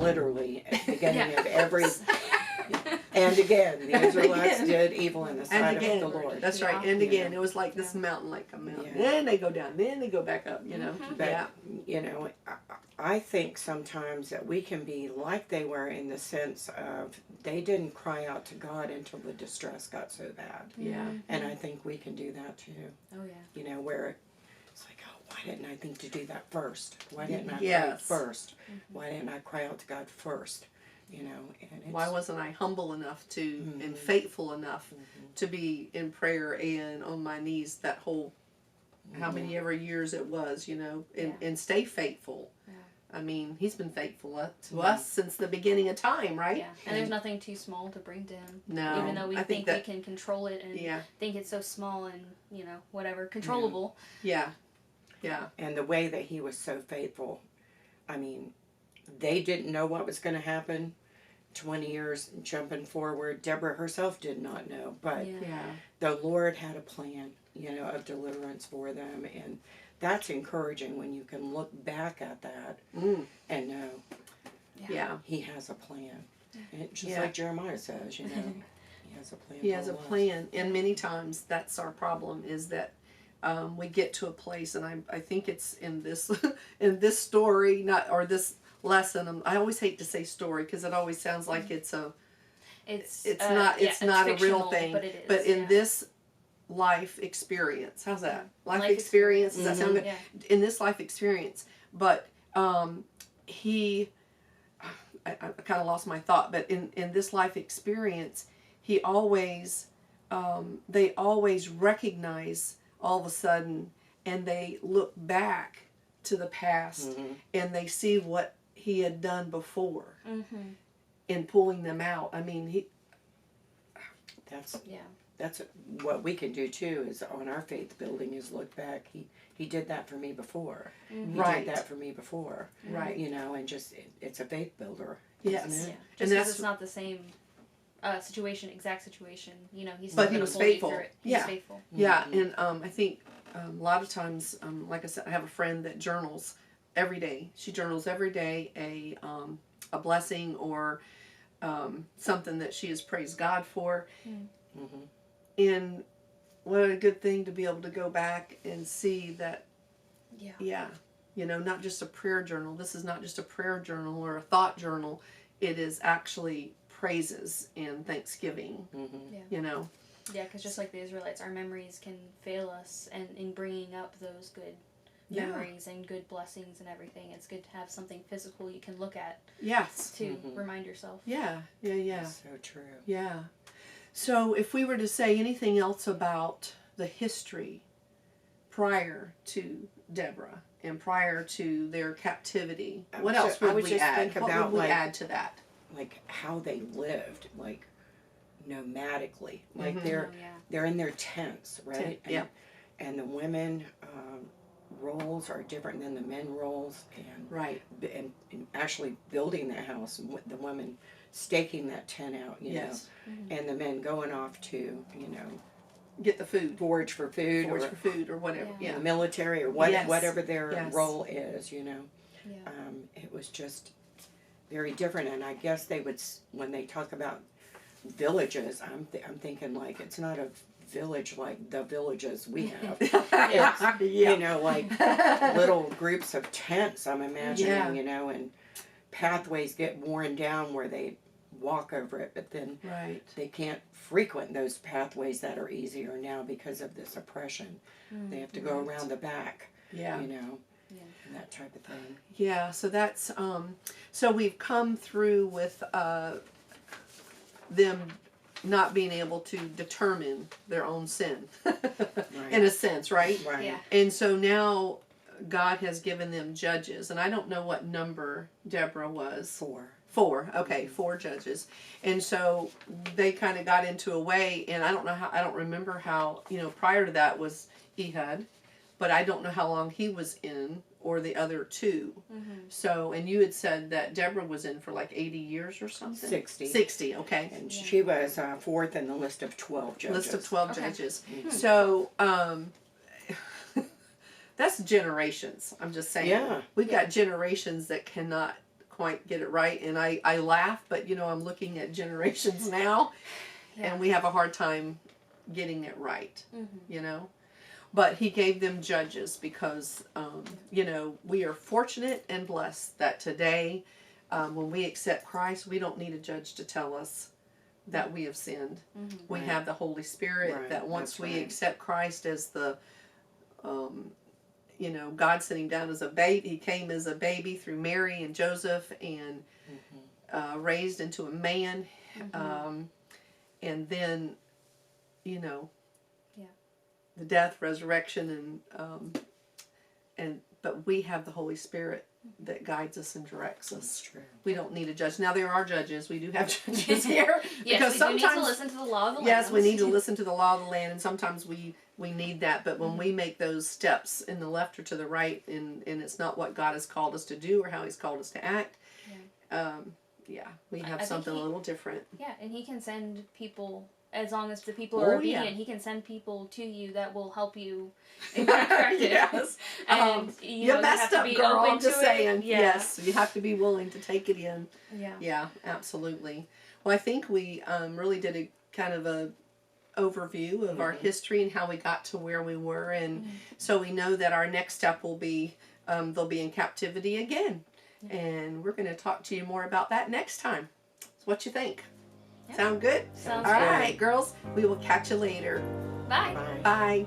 literally at the beginning of every. And again, the Israelites did evil in the sight of the Lord. That's right. And again, it was like this mountain, like a mountain. Then they go down. Then they go back up. You know. But you know, I think sometimes that we can be like they were in the sense of they didn't cry out to God until the distress got so bad. Yeah. And I think we can do that too. Oh yeah. You know, where it's like, oh, why didn't I think to do that first? Why didn't I pray first? Why didn't I cry out to God first? You know, and it's, why wasn't I humble enough to and faithful enough to be in prayer and on my knees that whole how many ever years it was, you know, and stay faithful. Yeah. I mean, he's been faithful to us since the beginning of time, right? Yeah, and there's nothing too small to bring to him. No, even though we think we can control it and think it's so small and you know whatever controllable. Yeah. And the way that he was so faithful, I mean, they didn't know what was going to happen. 20 years jumping forward, Deborah herself did not know, but the Lord had a plan, you know, of deliverance for them, and that's encouraging when you can look back at that and know, he has a plan. And just like Jeremiah says, you know, he has a plan. He has a plan, and many times that's our problem is that we get to a place, and I think it's in this in this story, this lesson. I always hate to say story because it always sounds like it's not a real thing. But in this life experience, how's that? Life experience. Does that sound good? Yeah. In this life experience, but I kind of lost my thought. But in this life experience, they always recognize all of a sudden, and they look back to the past, and they see what he had done before in pulling them out. I mean, that's what we can do too, is on our faith building, is look back. He did that for me before. He did that for me before. Right. You know, and just, it's a faith builder. Yes. Isn't it? Yeah. Just because it's not the same exact situation, you know, but he was faithful. He's faithful. Yeah, and I think a lot of times, like I said, I have a friend that journals every day. She journals every day a blessing or something that she has praised God for. And what a good thing to be able to go back and see that, you know, not just a prayer journal. This is not just a prayer journal or a thought journal. It is actually praises and thanksgiving, you know. Yeah, because just like the Israelites, our memories can fail us, and in bringing up those good memories and good blessings and everything, it's good to have something physical you can look at. Yes. To remind yourself. Yeah. That's so true. Yeah. So if we were to say anything else about the history prior to Deborah and prior to their captivity, what else would we add? What would we add to that? Like how they lived, like nomadically, like they're in their tents, right? And the women roles are different than the men roles, and and actually building the house, and the women staking that tent out, you know, and the men going off to, you know, get the food, forage for food or whatever, the military or whatever their role is, you know. It was just very different, and I guess they would, when they talk about villages, I'm thinking like it's not a village like the villages we have. It's, you know, like little groups of tents, I'm imagining, you know, and pathways get worn down where they walk over it, but then they can't frequent those pathways that are easier now because of this oppression. They have to go around the back, you know, and that type of thing. Yeah, so that's, so we've come through with them not being able to determine their own sin, in a sense, right? Right. Yeah. And so now God has given them judges, and I don't know what number Deborah was. Four. Okay, 4 judges. And so they kind of got into a way, and I don't remember how, you know, prior to that was Ehud, but I don't know how long he was in, or the other 2. So, and you had said that Deborah was in for like 80 years or something? 60. 60, okay. And she was 4th in the list of 12 judges. List of 12 judges. So, that's generations, I'm just saying. Yeah. We've got generations that cannot quite get it right. And I laugh, but you know, I'm looking at generations now, Yeah. and we have a hard time getting it right, Mm-hmm. you know. But he gave them judges because, you know, we are fortunate and blessed that today, when we accept Christ, we don't need a judge to tell us that we have sinned. Mm-hmm. We Right. have the Holy Spirit, Right, that once that's we right. accept Christ as the, you know, God sent him down as a baby. He came as a baby through Mary and Joseph and raised into a man. Mm-hmm. And then, you know, Yeah. the death, resurrection, but we have the Holy Spirit that guides us and directs That's us. true. We don't need a judge. Now there are judges. We do have judges here. Yes, because we do need to listen to the law of the land. Yes, we need to listen to the law of the land, and sometimes we need that. But when we make those steps in the left or to the right, and it's not what God has called us to do or how He's called us to act, we have I something think a little different. Yeah, and He can send people, as long as the people are obedient, He can send people to you that will help you and get corrected. Yes. And You know, messed you have up, to be girl. open I'm just to it. saying. Yeah. Yes, you have to be willing to take it in. Yeah. Yeah, absolutely. Well, I think we really did a kind of a overview of our history and how we got to where we were, and so we know that our next step will be they'll be in captivity again, and we're going to talk to you more about that next time. So what you think? Yeah. Sound good? Sounds All good. right, girls. We will catch you later. Bye. Bye. Bye.